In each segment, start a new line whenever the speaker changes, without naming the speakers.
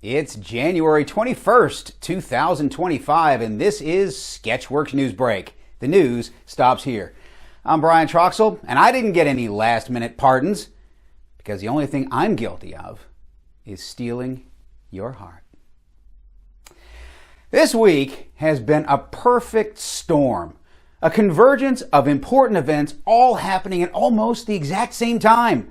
It's January 21st, 2025, and this is Sketchworks NewsBrake. The news stops here. I'm Brian Troxel, and I didn't get any last-minute pardons because the only thing I'm guilty of is stealing your heart. This week has been a perfect storm, a convergence of important events all happening at almost the exact same time.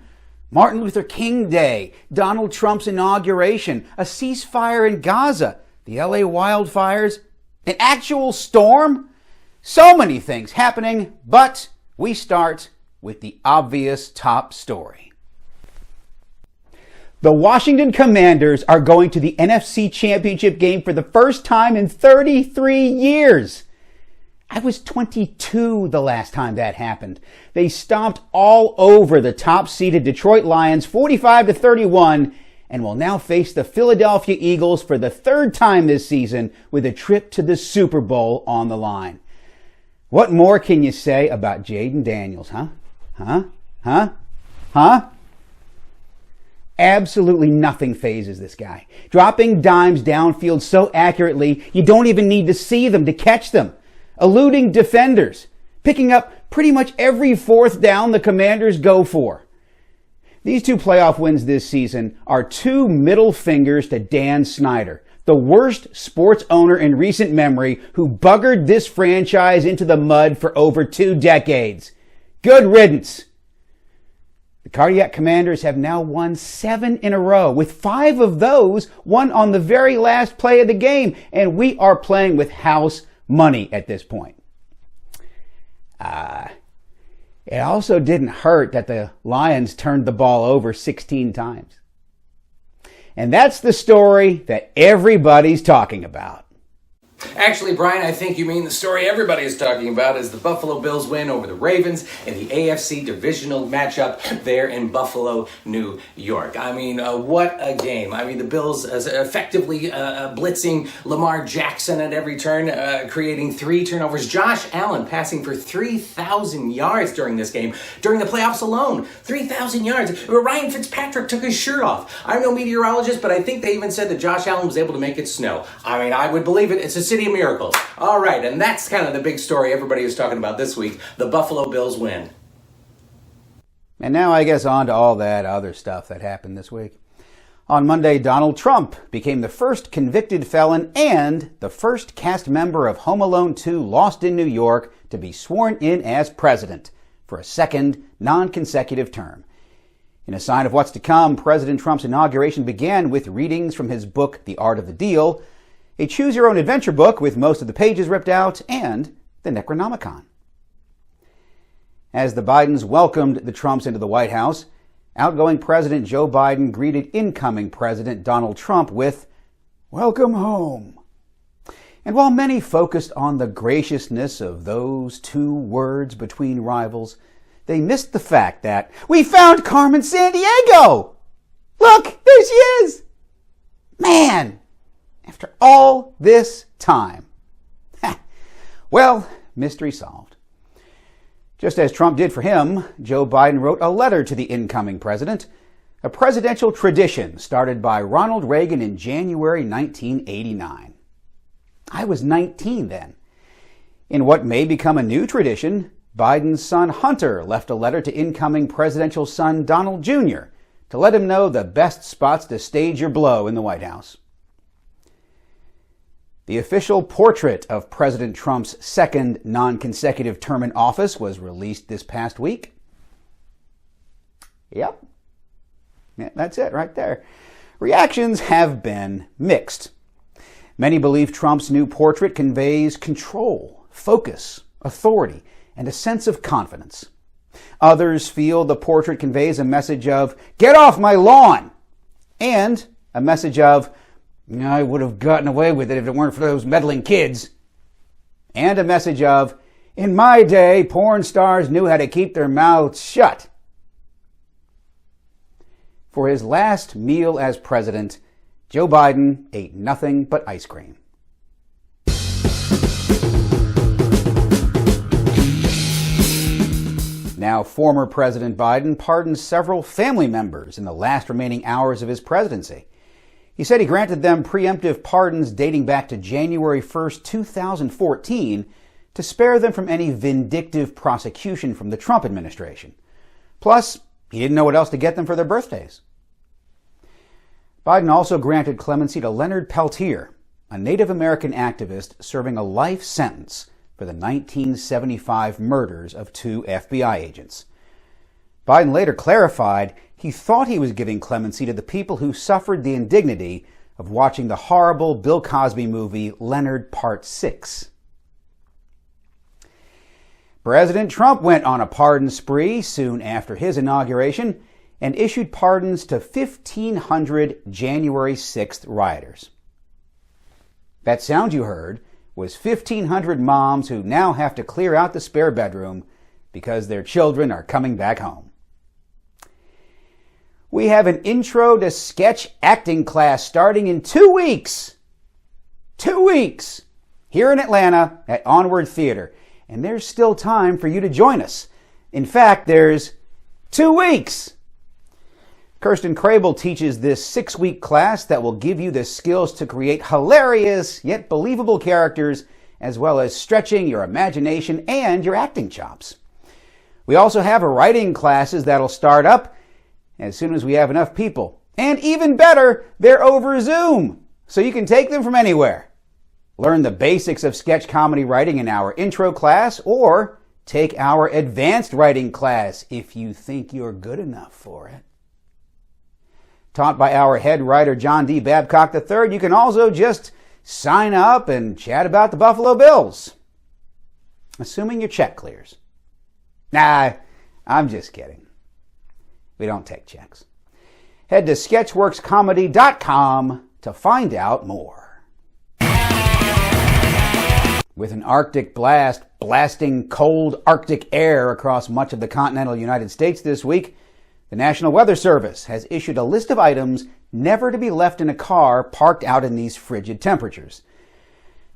Martin Luther King Day, Donald Trump's inauguration, a ceasefire in Gaza, the LA wildfires, an actual storm. So many things happening, but we start with the obvious top story. The Washington Commanders are going to the NFC Championship game for the first time in 33 years. I was 22 the last time that happened. They stomped all over the top-seeded Detroit Lions 45-31 and will now face the Philadelphia Eagles for the third time this season with a trip to the Super Bowl on the line. What more can you say about Jaden Daniels, huh? Absolutely nothing phases this guy. Dropping dimes downfield so accurately, you don't even need to see them to catch them. Eluding defenders, picking up pretty much every fourth down the Commanders go for. These two playoff wins this season are two middle fingers to Dan Snyder, the worst sports owner in recent memory who buggered this franchise into the mud for over 2 decades. Good riddance. The Cardiac Commanders have now won 7 in a row, with 5 of those won on the very last play of the game, and we are playing with house money at this point. It also didn't hurt that the Lions turned the ball over 16 times. And that's the story that everybody's talking about.
Actually, Brian, I think you mean the story everybody is talking about is the Buffalo Bills win over the Ravens in the AFC divisional matchup there in Buffalo, New York. I mean, what a game. I mean, the Bills effectively blitzing Lamar Jackson at every turn, creating 3 turnovers. Josh Allen passing for 3,000 yards during this game. During the playoffs alone, 3,000 yards. Ryan Fitzpatrick took his shirt off. I'm no meteorologist, but I think they even said that Josh Allen was able to make it snow. I mean, I would believe it. It's a city of miracles. All right, and that's kind of the big story everybody is talking about this week. The Buffalo Bills win.
And now I guess on to all that other stuff that happened this week. On Monday, Donald Trump became the first convicted felon and the first cast member of Home Alone 2 Lost in New York to be sworn in as president for a second non-consecutive term. In a sign of what's to come, President Trump's inauguration began with readings from his book, The Art of the Deal, a choose-your-own-adventure book with most of the pages ripped out, and the Necronomicon. As the Bidens welcomed the Trumps into the White House, outgoing President Joe Biden greeted incoming President Donald Trump with, "Welcome home." And while many focused on the graciousness of those 2 words between rivals, they missed the fact that, "We found Carmen Sandiego! Look, there she is! Man! After all this time." Well, mystery solved. Just as Trump did for him, Joe Biden wrote a letter to the incoming president, a presidential tradition started by Ronald Reagan in January 1989. I was 19 then. In what may become a new tradition, Biden's son Hunter left a letter to incoming presidential son Donald Jr. to let him know the best spots to stage your blow in the White House. The official portrait of President Trump's second non-consecutive term in office was released this past week. Yep. Yeah, that's it right there. Reactions have been mixed. Many believe Trump's new portrait conveys control, focus, authority, and a sense of confidence. Others feel the portrait conveys a message of, "Get off my lawn!" and a message of, "I would have gotten away with it if it weren't for those meddling kids." And a message of, "In my day, porn stars knew how to keep their mouths shut." For his last meal as president, Joe Biden ate nothing but ice cream. Now, former President Biden pardoned several family members in the last remaining hours of his presidency. He said he granted them preemptive pardons dating back to January 1st, 2014, to spare them from any vindictive prosecution from the Trump administration. Plus, he didn't know what else to get them for their birthdays. Biden also granted clemency to Leonard Peltier, a Native American activist serving a life sentence for the 1975 murders of 2 FBI agents. Biden later clarified he thought he was giving clemency to the people who suffered the indignity of watching the horrible Bill Cosby movie Leonard Part 6. President Trump went on a pardon spree soon after his inauguration and issued pardons to 1,500 January 6th rioters. That sound you heard was 1,500 moms who now have to clear out the spare bedroom because their children are coming back home. We have an intro to sketch acting class starting in 2 weeks. 2 weeks! Here in Atlanta at Onward Theater. And there's still time for you to join us. In fact, there's 2 weeks! Kirsten Crable teaches this 6-week class that will give you the skills to create hilarious yet believable characters, as well as stretching your imagination and your acting chops. We also have writing classes that'll start up as soon as we have enough people. And even better, they're over Zoom, so you can take them from anywhere. Learn the basics of sketch comedy writing in our intro class, or take our advanced writing class if you think you're good enough for it. Taught by our head writer John D. Babcock III, you can also just sign up and chat about the Buffalo Bills. Assuming your check clears. Nah, I'm just kidding. We don't take checks. Head to sketchworkscomedy.com to find out more. With an Arctic blast blasting cold Arctic air across much of the continental United States this week, the National Weather Service has issued a list of items never to be left in a car parked out in these frigid temperatures.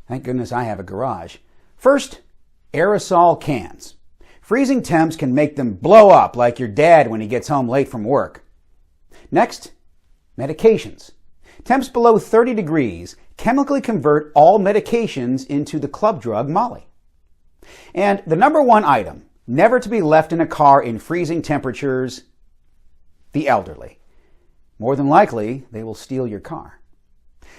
Thank goodness I have a garage. First, aerosol cans. Freezing temps can make them blow up like your dad when he gets home late from work. Next, medications. Temps below 30 degrees chemically convert all medications into the club drug Molly. And the number one item, never to be left in a car in freezing temperatures, the elderly. More than likely, they will steal your car.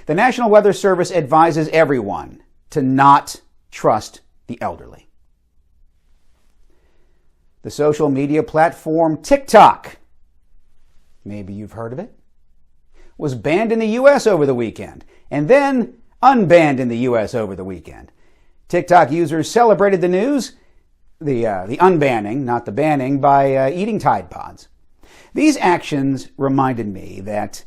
The National Weather Service advises everyone to not trust the elderly. The social media platform TikTok, maybe you've heard of it, was banned in the U.S. over the weekend, and then unbanned in the U.S. over the weekend. TikTok users celebrated the news, the unbanning, not the banning, by eating Tide Pods. These actions reminded me that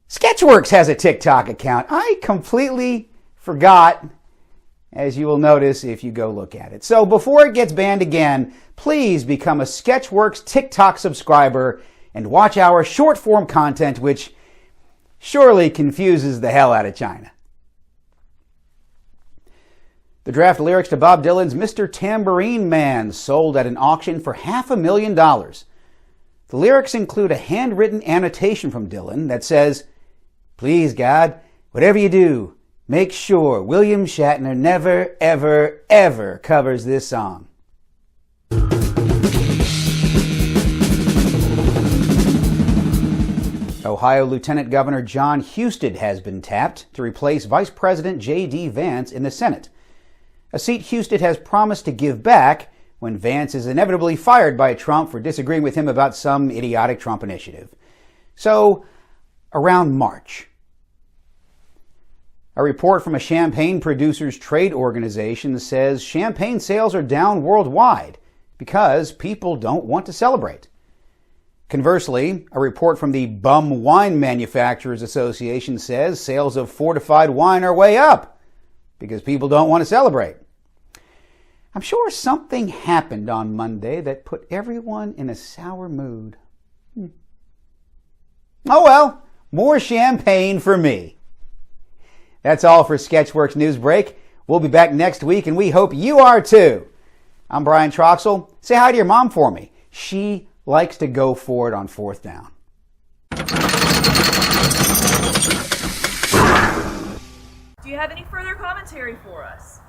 Sketchworks has a TikTok account. I completely forgot, as you will notice if you go look at it. So before it gets banned again, please become a Sketchworks TikTok subscriber and watch our short-form content, which surely confuses the hell out of China. The draft lyrics to Bob Dylan's Mr. Tambourine Man sold at an auction for $500,000. The lyrics include a handwritten annotation from Dylan that says, "Please, God, whatever you do, make sure William Shatner never, ever, ever covers this song." Ohio Lieutenant Governor John Husted has been tapped to replace Vice President J.D. Vance in the Senate, a seat Husted has promised to give back when Vance is inevitably fired by Trump for disagreeing with him about some idiotic Trump initiative. So, around March. A report from a champagne producers trade organization says champagne sales are down worldwide because people don't want to celebrate. Conversely, a report from the Bum Wine Manufacturers Association says sales of fortified wine are way up because people don't want to celebrate. I'm sure something happened on Monday that put everyone in a sour mood. Oh well, more champagne for me. That's all for Sketchworks NewsBrake. We'll be back next week, and we hope you are too. I'm Brian Troxel. Say hi to your mom for me. She likes to go for it on fourth down.
you have any further commentary for us?